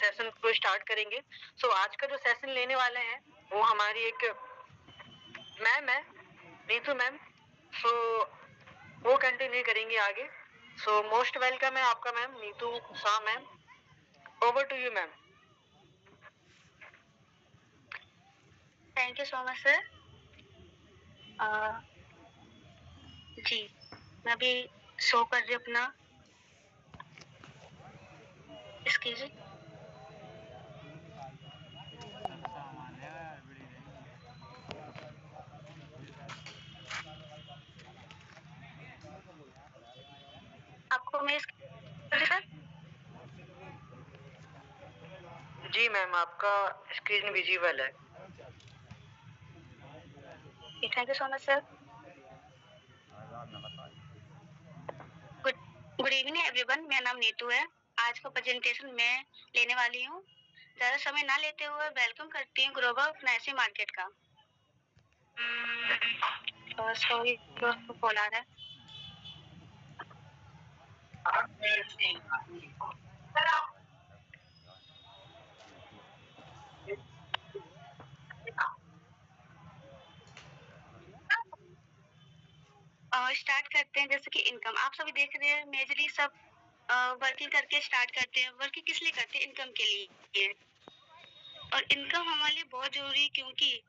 Session को start करेंगे। सो आज का जो सेशन लेने वाले हैं वो हमारी एक मैम है, नीतू मैम। सो वो कंटिन्यू करेंगे आगे। सो मोस्ट वेलकम है आपका ma'am, Neetu Shah ma'am. Over to you ma'am. Thank you so much sir. जी, मैं अभी शो कर रही हूँ अपना स्किल। आपको मैं जी मैम, आपका स्क्रीन विजिबल है। Thank you so much sir. Good evening everyone, मेरा नाम नीतू है। आज का प्रेजेंटेशन मैं लेने वाली हूँ। ज्यादा समय ना लेते हुए वेलकम करती हूँ ग्लोबल फाइनेंशियल मार्केट का। सॉरी, कॉल आ रहा है। स्टार्ट करते हैं। जैसे कि इनकम आप सभी देख रहे हैं, मेजरली सब वर्किंग करके स्टार्ट करते हैं। वर्किंग किस लिए करते हैं? इनकम के लिए। और इनकम हमारे लिए बहुत जरूरी है, क्योंकि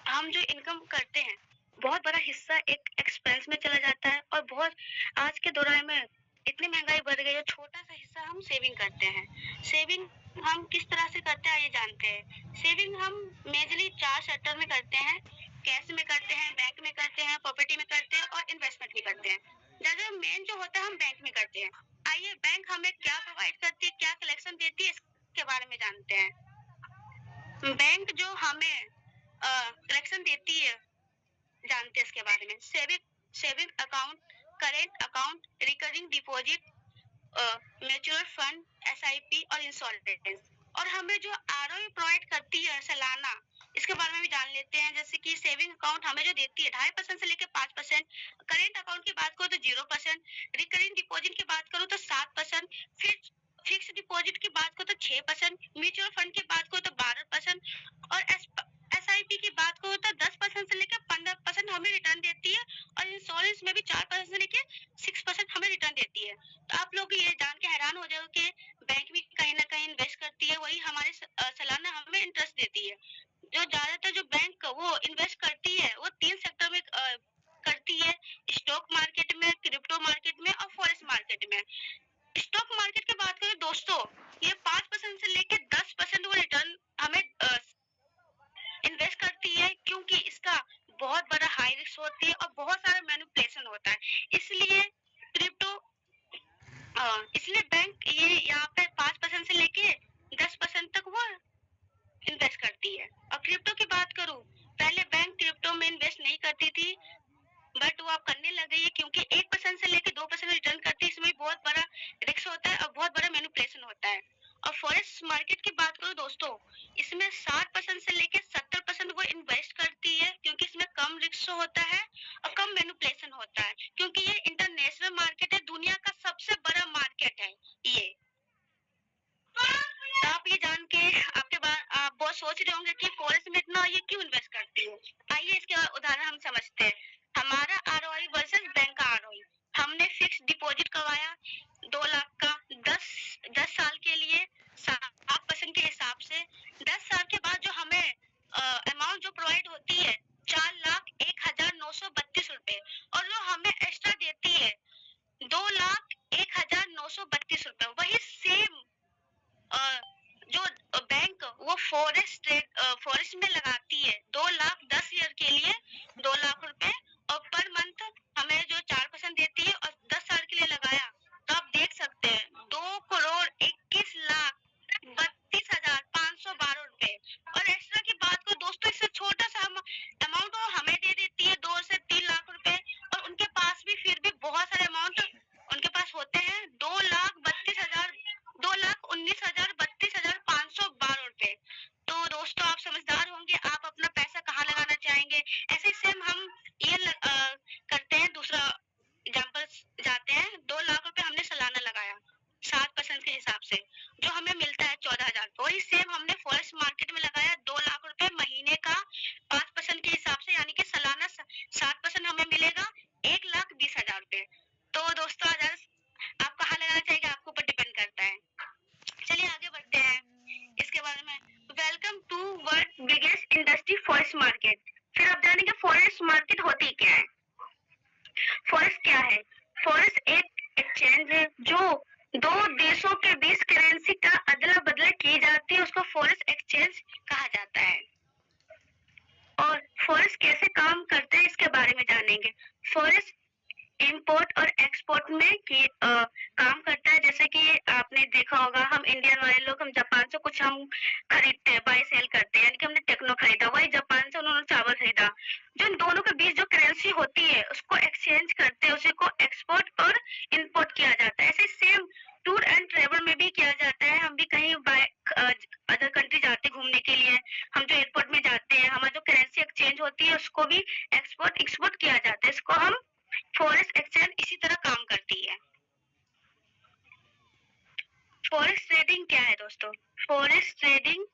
हम जो इनकम करते हैं बहुत बड़ा हिस्सा एक एक्सपेंस में चला जाता है। और बहुत आज के दौरान में इतनी महंगाई बढ़ गई है, छोटा सा हिस्सा हम सेविंग करते हैं। सेविंग हम किस तरह से करते हैं ये जानते हैं। सेविंग हम मेजरली 4 सेक्टर में करते हैं। कैश में करते हैं, बैंक में करते हैं, प्रॉपर्टी में करते हैं और इन्वेस्टमेंट भी करते हैं। ज्यादा मेन जो होता है हम बैंक में करते हैं। आइए बैंक हमें क्या प्रोवाइड करती है, क्या कलेक्शन देती है, इसके बारे में जानते हैं। बैंक जो हमें कलेक्शन देती है जानते हैं इसके बारे में। Saving account, current account, recurring deposit, mutual fund, SIP और इंश्योरेंस। और हमें जो ROE प्रोवाइड करती है सालाना, इसके बारे में भी जान लेते हैं। जैसे कि सेविंग अकाउंट हमें जो देती है 2.5% से लेकर 5%। करेंट अकाउंट की बात करो तो 0%। रिकरिंग डिपॉजिट की बात करो तो 7%। फिक्स डिपॉजिट की बात करो तो 6%। म्यूचुअल फंड की बात करो तो 12%। और SIP की बात करो तो 10% से लेकर 15% हमें रिटर्न देती है। और इंश्योरेंस में भी 4% से लेकर 6% हमें रिटर्न देती है। तो आप लोग ये जान के हैरान हो जाओगे कि बैंक भी कहीं ना कहीं इन्वेस्ट करती है, वही हमारे सालाना हमें इंटरेस्ट देती है। जो ज्यादातर जो बैंक वो इन्वेस्ट करती है वो 3 सेक्टर में करती है। स्टॉक मार्केट में, क्रिप्टो मार्केट में और फॉरेक्स मार्केट में। स्टॉक मार्केट की बात करें दोस्तों, ये 5% से लेकर 10% वो रिटर्न हमें इन्वेस्ट करती है, क्योंकि इसका बहुत बड़ा हाई रिस्क होती है और बहुत सारा मैनिपुलेशन होता है। इसलिए क्रिप्टो इसलिए बैंक ये यहाँ पे 5% से लेके 10% तक वो इन्वेस्ट करती है। और क्रिप्टो की बात करूं, पहले बैंक क्रिप्टो में इन्वेस्ट नहीं करती थी, बट वो आप करने लग गई है, क्योंकि 1% से लेकर 2% रिटर्न करती है। इसमें बहुत बड़ा रिस्क होता है और बहुत बड़ा मैनिपुलेशन होता है। और फॉरेक्स मार्केट की बात करो दोस्तों, इसमें 60% से लेकर 70% वो इन्वेस्ट करती है, क्योंकि इसमें कम रिस्क होता है और कम मैनिपुलेशन होता है, क्योंकि ये इंटरनेशनल मार्केट है, दुनिया का सबसे बड़ा मार्केट है ये। तो आप ये जान के आप बहुत सोच रहे होंगे कि फॉरेक्स में इतना ये क्यों इन्वेस्ट करती है। आइए इसके उदाहरण हम समझते हैं। हमारा ROI वर्सेस बैंक का ROI। हमने फिक्स डिपॉजिट करवाया 2 लाख का 10 साल के लिए 7% के हिसाब से। 10 साल के बाद जो हमें अमाउंट जो प्रोवाइड होती है 4,01,932 रुपए, और जो हमें एक्स्ट्रा देती है 2,01,932 रुपए। वही सेम जो बैंक वो फॉरेस्ट में लगाती है 2,10,000 के लिए 2 लाख रुपए, और पर मंथ हमें जो 4% देती है, और 10 साल के लिए लगाया तो आप देख सकते हैं 2,21,32,512 रुपए। और एक्स्ट्रा की बात को दोस्तों, इससे छोटा सा अमाउंट हमें दे देती है 2 से 3 लाख रुपए, और उनके पास भी फिर भी बहुत सारे अमाउंट उनके पास होते हैं 2,19,32,512 रुपए। तो दोस्तों आप समझदार होंगे, फॉरेक्स मार्केट। फिर आप जानेंगे फॉरेक्स मार्केट होती क्या है। फॉरेक्स क्या है? फॉरेक्स एक एक्सचेंज है जो दो देशों के बीच करेंसी का अदला बदला की जाती है, उसको फॉरेक्स एक्सचेंज कहा जाता है। और फॉरेक्स कैसे काम करते हैं इसके बारे में जानेंगे। फॉरेक्स इंपोर्ट और एक्सपोर्ट में काम करता है। जैसे कि आपने देखा होगा, हम इंडियन वाले लोग हम जापान से कुछ हम खरीदते हैं, बाय सेल करते हैं, यानी कि हमने टेक्नो खरीदा, वही जापान से उन्होंने चावल खरीदा। जो इन दोनों के बीच जो करेंसी होती है उसको एक्सचेंज करते हैं, उसी को एक्सपोर्ट और इंपोर्ट किया जाता है। ऐसे सेम टूर एंड ट्रेवल में भी किया जाता है। हम भी कहीं अदर कंट्री जाते घूमने के लिए, हम जो एयरपोर्ट में जाते हैं, हमारी जो करेंसी एक्सचेंज होती है उसको भी एक्सपोर्ट एक्सपोर्ट किया जाता है। इसको हम फॉरेक्स एक्सचेंज इसी तरह काम करती है। फॉरेक्स ट्रेडिंग क्या है दोस्तों? फॉरेक्स ट्रेडिंग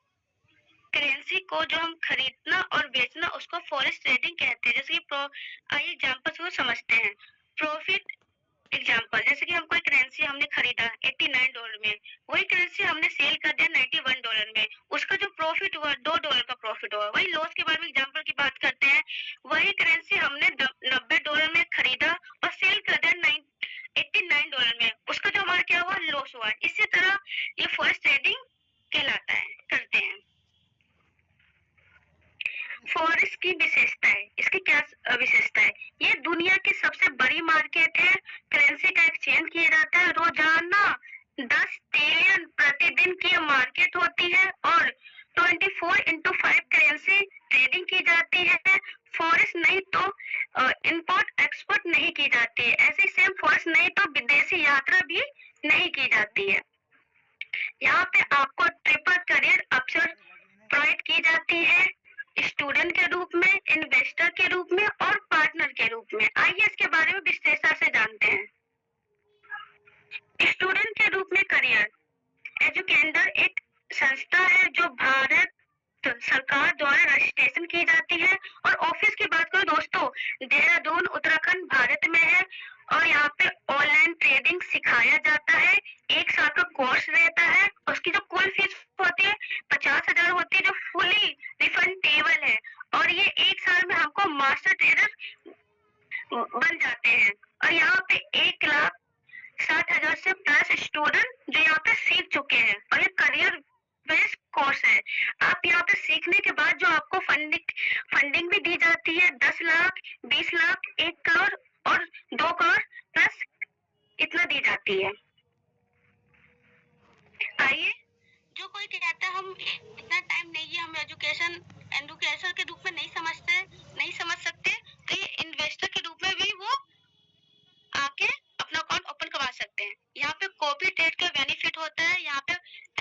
करेंसी को जो हम खरीदना और बेचना उसको फॉरेक्स ट्रेडिंग कहते हैं। जैसे कि आइए एग्जांपल को समझते हैं। प्रॉफिट एग्जांपल, जैसे कि हम कोई करेंसी हमने खरीदा $89 में, वही करेंसी हमने सेल कर दिया $91 में, उसका जो प्रॉफिट हुआ $2 का प्रॉफिट हुआ। वही लॉस के बारे में एग्जांपल की बात करते हैं, वही करेंसी हमने $90 में खरीदा और सेल कर दिया $89 में, उसका जो हमारा क्या हुआ, लॉस हुआ। इसी तरह ये फॉरेक्स ट्रेडिंग कहलाता है, करते हैं। फॉरेक्स की विशेषता है, इसकी क्या विशेषता है? ये दुनिया की सबसे बड़ी मार्केट है। करेंसी का एक्सचेंज किया जाता है। रोजाना 10 ट्रिलियन प्रतिदिन की मार्केट होती है और 24x5 करेंसी ट्रेडिंग की जाती है। फॉरेक्स नहीं तो इंपोर्ट एक्सपोर्ट नहीं की जाती है। ऐसे सेम फॉरेक्स नहीं तो विदेशी यात्रा भी नहीं की जाती है। यहाँ पे आपको ट्रिपल करियर अवसर प्रोवाइड की जाती है, स्टूडेंट के रूप में, इन्वेस्टर के रूप में और पार्टनर के रूप में। आइए इसके बारे में विस्तार से जानते हैं। स्टूडेंट के रूप में करियर एजुकेंडर एक संस्था है जो भारत सरकार द्वारा रजिस्ट्रेशन की जाती है। और ऑफिस की बात करो दोस्तों, देहरादून उत्तराखंड भारत में है और यहाँ पे ऑनलाइन ट्रेडिंग सिखाया जाता है। 1 साल का कोर्स रहता है। उसकी जो कुल फीस होती है 50,000 होती है, जो फुली रिफंडेबल है। और ये 1 साल में हमको मास्टर ट्रेडर बन जाते हैं। और यहाँ पे 1,60,000 से प्लस स्टूडेंट जो यहाँ पे सीख चुके हैं। और ये करियर बेस्ड कोर्स है। आप यहाँ पे सीखने के बाद जो आपको फंडिंग भी दी जाती है, 10 लाख, 20 लाख, 1 करोड़ और 2 करोड़ प्लस इतना दी जाती है। आइए, जो कोई कहता है हम इतना टाइम नहीं है, हम एजुकेशन के रूप में नहीं समझ सकते, तो ये इन्वेस्टर के रूप में भी वो आके अपना अकाउंट ओपन करवा सकते हैं। यहाँ पे कॉपी ट्रेड का बेनिफिट होता है। यहाँ पे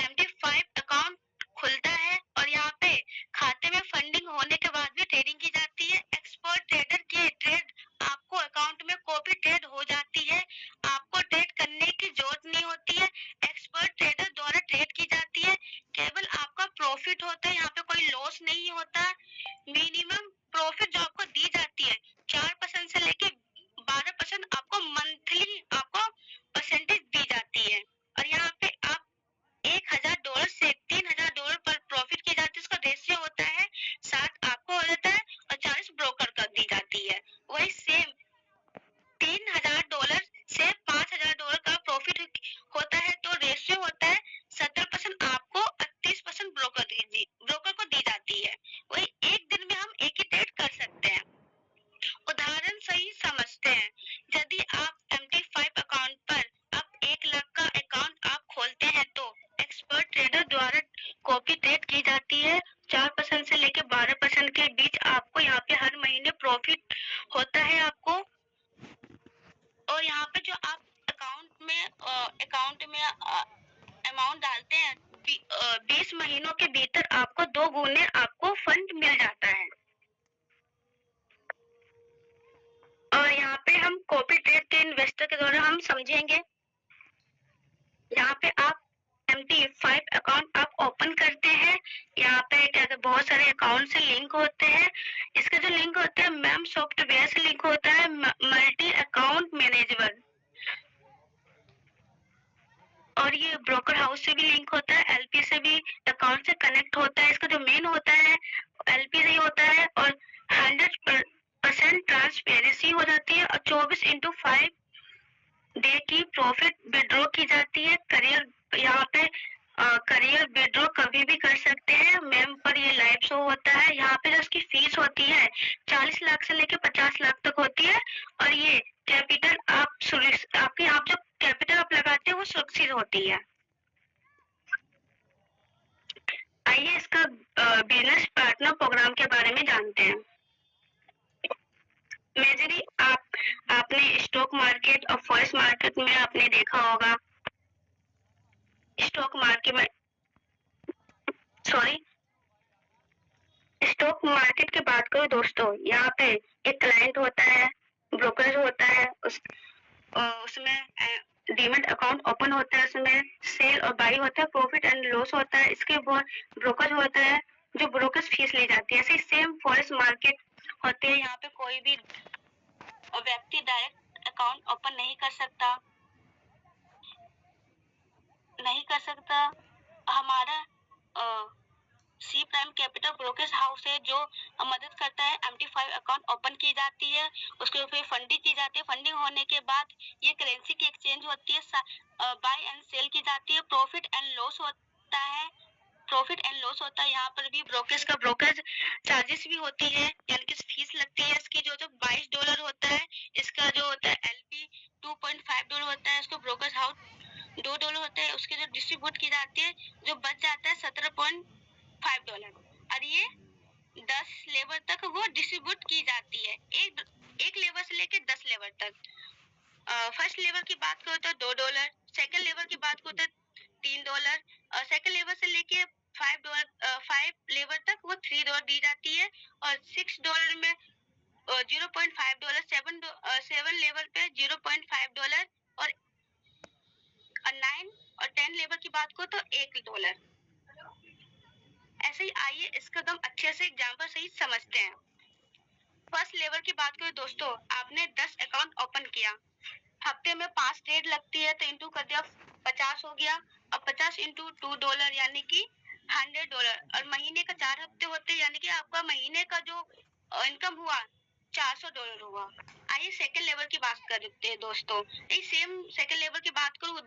MT5 अकाउंट खुलता है और यहाँ पे खाते में फंडिंग होने के बाद भी ट्रेडिंग की जाती है। एक्सपर्ट ट्रेडर की ट्रेड आपको अकाउंट में कॉपी ट्रेड हो जाती है, आपको ट्रेड करने की जरूरत नहीं होती है। एक्सपर्ट ट्रेडर द्वारा ट्रेड की जाती है, केवल आपका प्रॉफिट होता है, यहाँ पे कोई लॉस नहीं होता। मिनिमम प्रॉफिट जो आपको दी जाती है 4% से लेके 12% आपको मंथली आपको परसेंटेज दी जाती है। और यहाँ पे आप $1,000 से $3,000 पर प्रॉफिट की जाती है। उसका रेशियो होता है 60 आपको हो जाता है और 40 ब्रोकर का दी जाती है। वही सेम $3,000 से $5,000 का प्रॉफिट होता है तो रेशियो होता है 70% आपको और 30% ब्रोकर को दी जाती है। वही एक दिन में हम एक ही ट्रेड कर सकते हैं। उदाहरण सही समझते हैं, यदि आप MT5 अकाउंट पर आप 1 लाख का अकाउंट आप खोलते हैं तो एक्सपर्ट ट्रेडर द्वारा कॉपी ट्रेड की जाती है। 4% से लेकर 12% के बीच आपको यहाँ पे हर महीने प्रॉफिट होता है आपको। और यहाँ पे जो आप अकाउंट में अमाउंट डालते हैं 20 महीनों के भीतर आपको 2 गुने आपको फंड मिल जाता है। और यहाँ पे हम कॉपी ट्रेड के इन्वेस्टर के द्वारा हम समझेंगे। यहाँ पे आप MT5 अकाउंट आप ओपन करते हैं। यहाँ पे क्या बहुत सारे अकाउंट से लिंक होते हैं। इसका जो लिंक होता है मैम सॉफ्टवेयर से लिंक होता है, मल्टी अकाउंट मैनेजेबल। और ये ब्रोकर हाउस से भी लिंक होता है, LP से भी अकाउंट से कनेक्ट होता है। इसका जो मेन होता है LP होता है और 100% ट्रांसपेरेंसी हो जाती है और 24/5 डे की प्रॉफिट विड्रॉ की जाती है। करियर यहाँ पे करियर विड्रॉ कभी भी कर सकते हैं। मैम पर ये लाइव शो होता है। यहाँ पे जो इसकी फीस होती है 40 लाख से लेके 50 लाख तक होती है और ये कैपिटल आप जो कैपिटल आप लगाते हैं वो सुरक्षित होती है। आइए इसका बिजनेस पार्टनर प्रोग्राम के बारे में जानते हैं। मेजरी आपने स्टॉक मार्केट और फॉरेक्स मार्केट में आपने देखा होगा। स्टॉक मार्केट में स्टॉक मार्केट की बात करो दोस्तों, यहाँ पे एक क्लाइंट होता है, ब्रोकर होता है, उसमें डीमैट अकाउंट ओपन होता है, उसमें सेल और बाई होता है, प्रॉफिट एंड लॉस होता है। इसके बाद ब्रोकर होता है जो ब्रोकर्स फीस ली जाती है। ऐसे सेम फॉरेक्स मार्केट होते हैं। यहाँ पे कोई भी व्यक्ति डायरेक्ट अकाउंट ओपन नहीं कर सकता। हमारा C prime capital brokerage house है जो मदद करता है। MT5 अकाउंट ओपन की जाती है, उसके फिर फंडिंग की जाती है। फंडिंग होने के बाद ये करेंसी की एक्सचेंज होती है, बाय एंड सेल की जाती है। प्रॉफिट एंड लॉस होता है। यहाँ पर भी ब्रोकरेज का ब्रोकरेज चार्जेस भी होती है, यानी कि फीस लगती है इसकी जो $22 होता है। इसका जो होता है LP $2.5 होता है। इसको ब्रोकरेज हाउस $2 होता है। उसके जो डिस्ट्रीब्यूट की जाती है, जो बच जाता है $17.5 और ये 10 लेबर तक वो डिस्ट्रीब्यूट की जाती है। एक लेबर से लेके 10 लेबर तक। फर्स्ट लेबर की बात करो तो $2, सेकंड लेबर की बात करो तो $3 और सेकंड लेबर से लेके 5 लेबर तक वो $3 दी जाती है और $6 में $0.5, 7 लेबर पे $0.5 और 9 और 10 लेबर की बात करो तो $1। ऐसे ही आइए इसका हम अच्छे से एग्जाम्पल सही समझते हैं। फर्स्ट लेबर की बात करें दोस्तों, आपने 10 अकाउंट ओपन किया, हफ्ते में 5 ट्रेड लगती है तो इंटू कर दिया 50 हो गया और 50 इंटू $2 यानी कि $100 और महीने का 4 हफ्ते होते यानी कि आपका महीने का जो इनकम हुआ $400 हुआ। आइए सेकंड लेवल की बात करते हैं दोस्तों। यही सेम सेकंड लेवल की बात करूँ,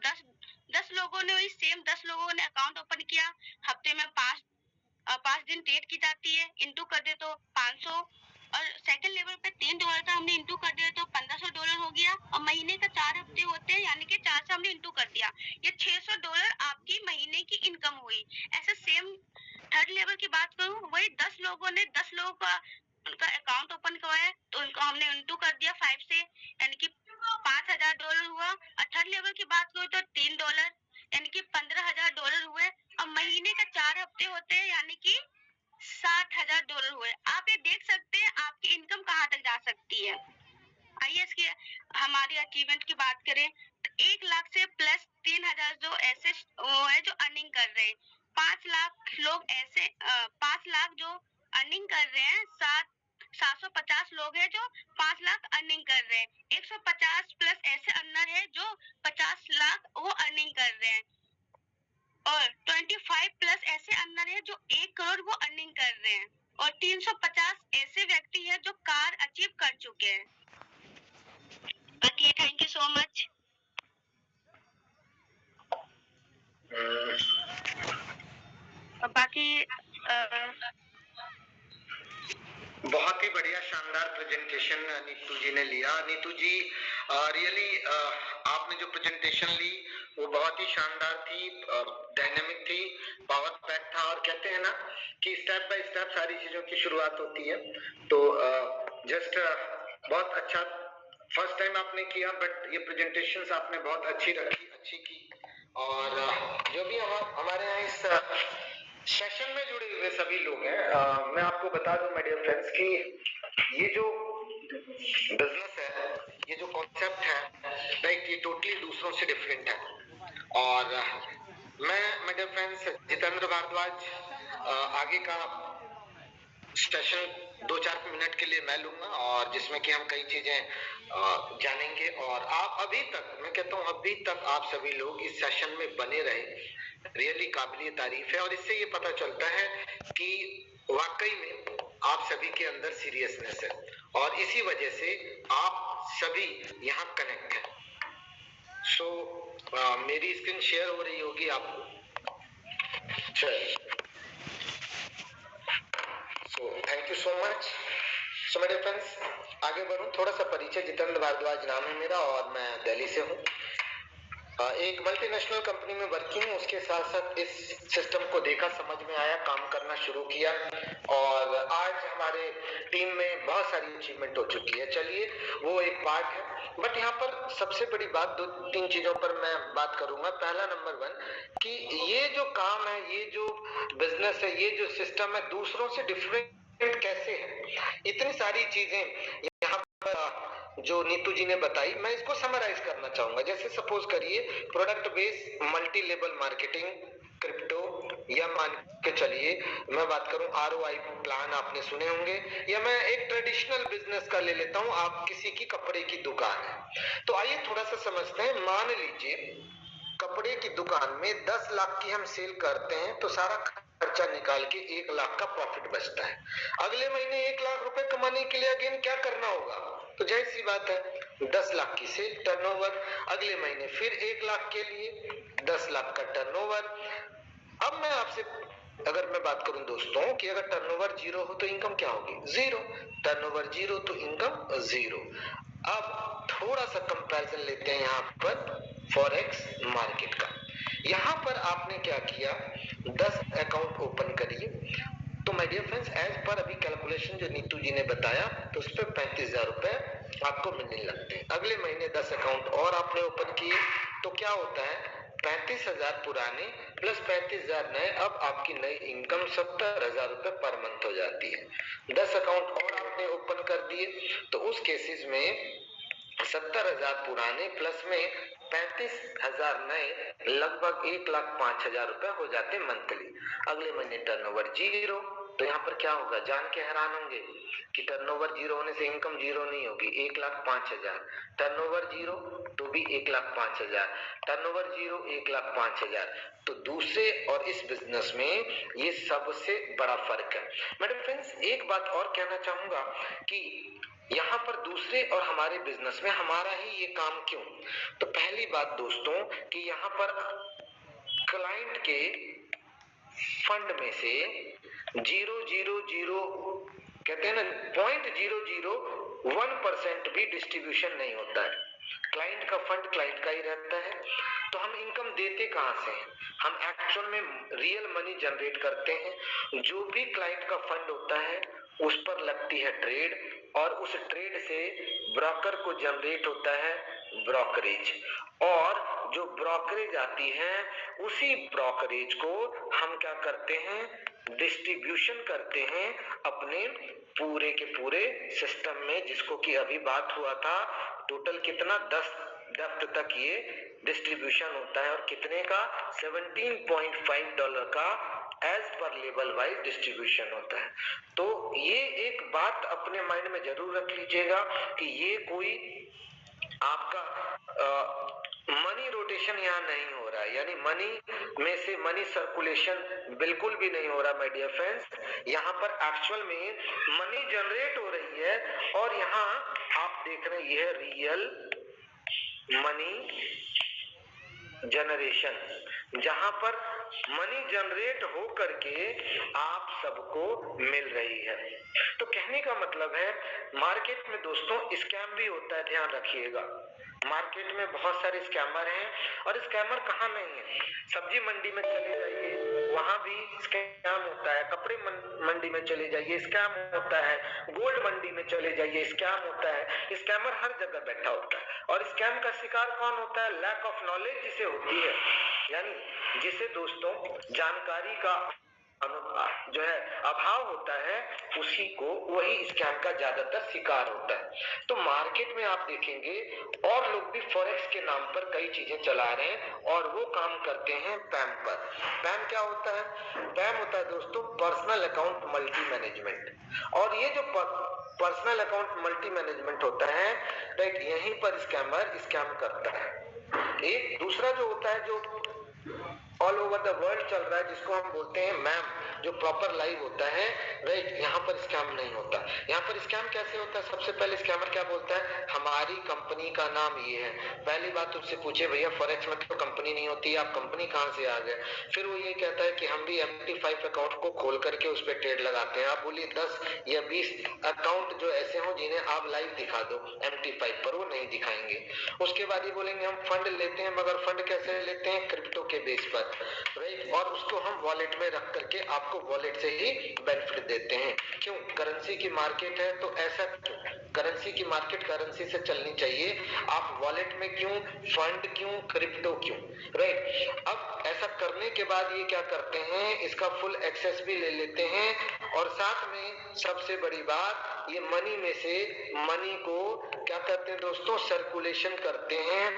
10 लोगों ने वही सेम 10 लोगों ने अकाउंट ओपन किया, हफ्ते में 5 दिन ट्रेड की जाती है, इंटू कर दे तो 500 और सेकंड लेवल पे $3 था, हमने इंटू कर दिया तो $1500 हो गया और महीने का 4 हफ्ते होते हैं यानी कि 4 से हमने इंटू कर दिया, ये $600 आपकी महीने की इनकम हुई। ऐसे सेम थर्ड लेवल की बात करूं, वही 10 लोगों ने 10 लोगों का उनका अकाउंट ओपन करवाया तो उनको हमने इंटू कर दिया 5 से यानी कि $5000 हुआ और थर्ड लेवल की बात करूं तो $3 यानी कि $15000 हुए और महीने का 4 हफ्ते होते हैं यानी कि $60000 हुए। आप ये देख सकते हैं आपकी इनकम कहाँ तक जा सकती है। आइए इसकी हमारी अचीवमेंट की बात करें तो 1 लाख से प्लस 3000 जो ऐसे वो है जो अर्निंग कर रहे हैं, 5 लाख लोग ऐसे 5 लाख जो अर्निंग कर रहे हैं, 750 लोग हैं जो 5 लाख अर्निंग कर रहे हैं, 150 प्लस ऐसे अर्नर है जो 50 लाख वो अर्निंग कर रहे हैं और 25 प्लस ऐसे अर्नर है जो 1 करोड़ वो अर्निंग कर रहे हैं और 350 ऐसे व्यक्ति है जो कार अचीव कर चुके हैं। बाकी थैंक यू सो मच। बाकी बहुत ही बढ़िया शानदार प्रेजेंटेशन नीतू जी ने लिया। नीतू जी रियली आपने जो प्रेजेंटेशन ली वो बहुत ही शानदार थी, डायनेमिक थी, पावर पैक था और कहते हैं ना कि स्टेप बाय स्टेप सारी चीजों की शुरुआत होती है। तो जस्ट बहुत अच्छा फर्स्ट टाइम आपने किया, बट ये प्रेजेंटेशंस आपने बहुत अच्छी की और जो भी हमारे यहाँ इस सेशन में जुड़े हुए सभी लोग हैं, मैं आपको बता दूं माय डियर फ्रेंड्स कि ये जो बिजनेस है, ये जो कॉन्सेप्ट है, राइट, ये टोटली दूसरों से डिफरेंट है। और मैं my dear friends Jitendra Bhardwaj आगे का सेशन 2-4 मिनट के लिए मैं लूंगा और जिसमें कि हम कई चीजें जानेंगे और आप अभी तक, मैं कहता हूं अभी तक आप सभी लोग इस सेशन में बने रहे, रियली काबिलियत तारीफ है। और इससे ये पता चलता है कि वाकई में आप सभी के अंदर सीरियसनेस है और इसी वजह से आप सभी यहाँ कनेक्ट हैं। सो मेरी स्क्रीन शेयर हो रही होगी आपको। So thank you so much. So मेरे फ्रेंड्स, आगे बढ़ूं, थोड़ा सा परिचय। जितेंद्र भारद्वाज नाम है मेरा और मैं दिल्ली से हूँ। एक मल्टीनेशनल कंपनी में वर्किंग हूँ, उसके साथ साथ इस सिस्टम को देखा, समझ में आया, काम करना शुरू किया और आज हमारे टीम में बहुत सारी अचीवमेंट हो चुकी है। चलिए वो एक पार्ट है, बट यहाँ पर सबसे बड़ी बात 2-3 चीजों पर मैं बात करूंगा। पहला नंबर 1 कि ये जो काम है, ये जो बिजनेस है, ये जो सिस्टम है, दूसरों से डिफरेंट कैसे है। इतनी सारी चीजें यहाँ पर जो नीतू जी ने बताई, मैं इसको समराइज करना चाहूंगा। जैसे सपोज करिए product based multi level marketing, crypto, या मान के चलिए मैं बात करूं ROI प्लान, आपने सुने होंगे। या मैं एक ट्रेडिशनल बिजनेस का ले लेता हूं, आप किसी की कपड़े की दुकान है, तो आइए थोड़ा सा समझते हैं। मान लीजिए कपड़े की दुकान में 10 लाख की हम सेल करते हैं, तो सारा खर्चा निकाल के 1 लाख का प्रॉफिट बचता है। अगले महीने 1 लाख रुपए कमाने के लिए अगेन क्या करना होगा, तो जाहिर सी बात है 10 लाख की सेल टर्नओवर, अगले महीने फिर 1 लाख के लिए 10 लाख का टर्नओवर। अब मैं आपसे अगर मैं बात करूं दोस्तों कि अगर टर्नओवर 0 हो तो इनकम क्या होगी, 0। टर्नओवर 0 तो इनकम 0। अब थोड़ा सा कंपैरिजन लेते हैं यहाँ पर फॉरेक्स मार्केट का। यहाँ पर आपने क्या किया, 10 अकाउंट ओपन करिए, तो my dear friends, as per अभी कैलकुलेशन जो नीतू जी ने बताया, तो उस पर 35,000 रुपए आपको मिलने लगते हैं। अगले महीने 10 अकाउंट और आपने ओपन किए, तो क्या होता है, 35,000 पुराने प्लस 35,000 नए, अब आपकी नई इनकम 70,000 रुपए पर मंथ हो जाती है। 10 अकाउंट और आपने ओपन कर दिए, तो उस केसेस में 70,000 पुराने प्लस में 35,000 नए, लगभग 1,05,000 रुपए हो जाते मंथली। अगले महीने टर्नओवर 0, तो यहाँ पर क्या होगा, जान के हैरान होंगे कि टर्नओवर 0 होने से इनकम 0 नहीं होगी, 1,05,000। टर्नओवर 0 तो भी 1,05,000, टर्नओवर 0 1,05,000। तो दूसरे और इस बिजनेस में ये सबसे बड़ा फर्क है। मैडम फ्रेंड्स, एक बात और कहना चाहूंगा कि यहाँ पर दूसरे और हमारे बिजनेस में हमारा ही ये काम क्यों। तो पहली बात दोस्तों कि यहाँ पर क्लाइंट के फंड में से 0.000 कहते हैं ना 0.001% भी डिस्ट्रीब्यूशन नहीं होता है। क्लाइंट का फंड क्लाइंट का ही रहता है। तो हम इनकम देते कहाँ से हैं, हम एक्चुअल में रियल मनी जनरेट करते हैं। जो भी क्लाइंट का फंड होता है उस पर लगती है ट्रेड, और उस ट्रेड से ब्रोकर को जनरेट होता है ब्रोकरेज, और जो ब्रोकरेज आती है उसी ब्रोकरेज को हम क्या करते हैं, डिस्ट्रीब्यूशन करते हैं अपने पूरे के पूरे सिस्टम में, जिसको कि अभी बात हुआ था टोटल कितना 10 डेप्थ तक ये डिस्ट्रीब्यूशन होता है, और कितने का, $17.5 का as per level wise distribution होता है। तो ये एक बात अपने माइंड में जरूर रख लीजिएगा कि ये कोई आपका मनी रोटेशन यहाँ नहीं हो रहा है, यानी मनी में से मनी सर्कुलेशन बिल्कुल भी नहीं हो रहा माय डियर फ्रेंड्स। यहाँ पर एक्चुअल में मनी जनरेट हो रही है, और यहाँ आप देख रहे हैं यह रियल मनी जनरेशन, जहां पर मनी जनरेट हो करके आप सबको मिल रही है। तो कहने का मतलब है मार्केट में दोस्तों स्कैम भी होता है, ध्यान रखिएगा। मार्केट में बहुत सारे स्कैमर हैं, और स्कैमर कहाँ नहीं है, सब्जी मंडी में चले जाइए वहां भी स्कैम होता है, कपड़े मंडी में चले जाइए स्कैम होता है, गोल्ड मंडी में चले जाइए स्कैम होता है। स्कैमर हर जगह बैठा होता है, और स्कैम का शिकार कौन होता है, लैक ऑफ नॉलेज जिसे होती है, यानी जिसे दोस्तों जानकारी का जो है अभाव होता है, उसी को वही स्कैम का ज्यादातर शिकार होता है। तो मार्केट में आप देखेंगे और लोग भी फॉरेक्स के नाम पर कई चीजें चला रहे हैं, और वो काम करते हैं पैम पर। पैम क्या होता है, पैम होता है दोस्तों पर्सनल अकाउंट मल्टी मैनेजमेंट, और ये जो पर्सनल अकाउंट मल्टी मैनेजमेंट होता है, राइट, यहीं पर स्कैमर स्कैम करता है। एक दूसरा जो होता है जो ऑल ओवर द वर्ल्ड चल रहा है, जिसको हम बोलते हैं मैम, जो प्रॉपर लाइव होता है, राइट। यहाँ पर स्कैम नहीं होता। यहाँ पर स्कैम कैसे होता है? सबसे पहले स्कैमर क्या बोलता है, हमारी कंपनी का नाम ये है। पहली बात उससे पूछे, भैया फॉरेक्स में तो कंपनी नहीं होती, आप कंपनी कहाँ से आ गए? फिर वो ये कहता है कि हम भी MT5 अकाउंट को खोल करके उस पर ट्रेड लगाते हैं। आप बोलिए 10 या 20 अकाउंट जो ऐसे हो जिन्हें आप लाइव दिखा दो MT5 पर, वो नहीं दिखाएंगे। उसके बाद ये बोलेंगे हम फंड लेते हैं, मगर फंड कैसे लेते हैं? क्रिप्टो के बेस पर, राइट। और उसको हम वॉलेट में रख करके आपको वॉलेट से ही बेनिफिट देते हैं। क्यों? करेंसी की मार्केट है तो ऐसा क्यों? करेंसी की मार्केट करेंसी से चलनी चाहिए, आप वॉलेट में क्यों? फंड क्यों? क्रिप्टो क्यों? राइट। अब ऐसा करने के बाद ये क्या करते हैं, इसका फुल एक्सेस भी ले लेते हैं, और साथ में सबसे बड़ी बात, ये मनी में से मनी को क्या करते हैं दोस्तों? सर्कुलेशन करते हैं,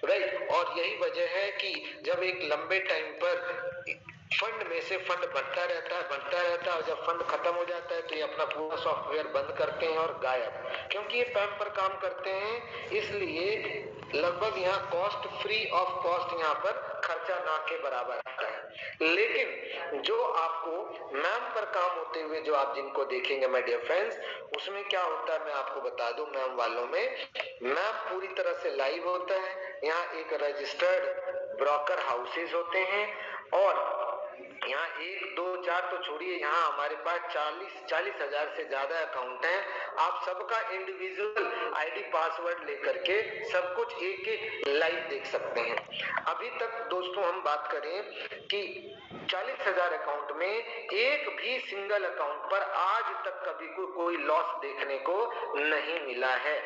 राइट। और यही वजह है कि जब एक लंबे टाइम पर फंड में से फंड बढ़ता रहता है, और जब फंड खत्म हो जाता है तो ये अपना पूरा सॉफ्टवेयर बंद करते हैं और गायब। क्योंकि ये टाइम पर काम करते हैं, इसलिए लगभग यहाँ कॉस्ट, फ्री ऑफ कॉस्ट यहाँ पर खर्चा ना के बराबर आता है। लेकिन जो आपको मैम पर काम होते हुए जो आप जिनको देखेंगे माय डियर फ्रेंड्स, उसमें क्या होता है मैं आपको बता दूं। मैम वालों में मैम पूरी तरह से लाइव होता है। यहाँ एक रजिस्टर्ड ब्रोकर हाउसेज होते हैं, और यहाँ 1, 2, 4 तो छोड़िए, यहाँ हमारे पास 40 हजार से ज्यादा अकाउंट हैं। आप सबका इंडिविजुअल आईडी पासवर्ड लेकर के सब कुछ एक एक लाइव देख सकते हैं। अभी तक दोस्तों हम बात करें कि 40 हजार अकाउंट में एक भी सिंगल अकाउंट पर आज तक कभी कोई लॉस देखने को नहीं मिला है।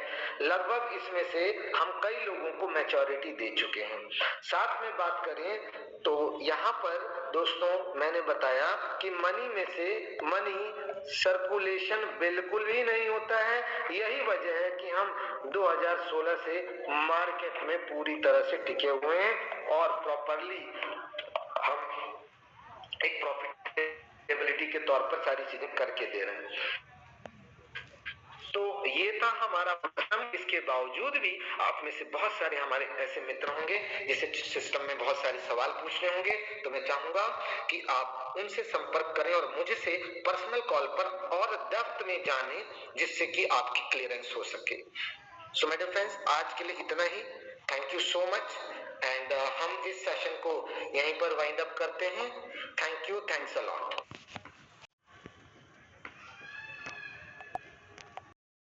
लगभग इसमें से हम कई लोगों को मैच्योरिटी दे चुके हैं। साथ में बात करें तो यहाँ पर दोस्तों मैंने बताया कि मनी में से मनी सर्कुलेशन बिल्कुल भी नहीं होता है। यही वजह है कि हम 2016 से मार्केट में पूरी तरह से टिके हुए हैं, और प्रॉपरली हम एक प्रॉफिटेबिलिटी के तौर पर सारी चीजें करके दे रहे हैं। तो ये था हमारा प्रश्न। इसके बावजूद भी आप में से बहुत सारे हमारे ऐसे मित्र होंगे जिसे सिस्टम में बहुत सारे सवाल पूछने होंगे, तो मैं चाहूंगा कि आप उनसे संपर्क करें और मुझसे पर्सनल कॉल पर और डेप्थ में जाने, जिससे कि आपकी क्लियरेंस हो सके। सो माय डियर फ्रेंड्स, आज के लिए इतना ही। Thank you so much, and हम इस सेशन को यहीं पर वाइंड अप करते हैं। Thank you, thanks a lot.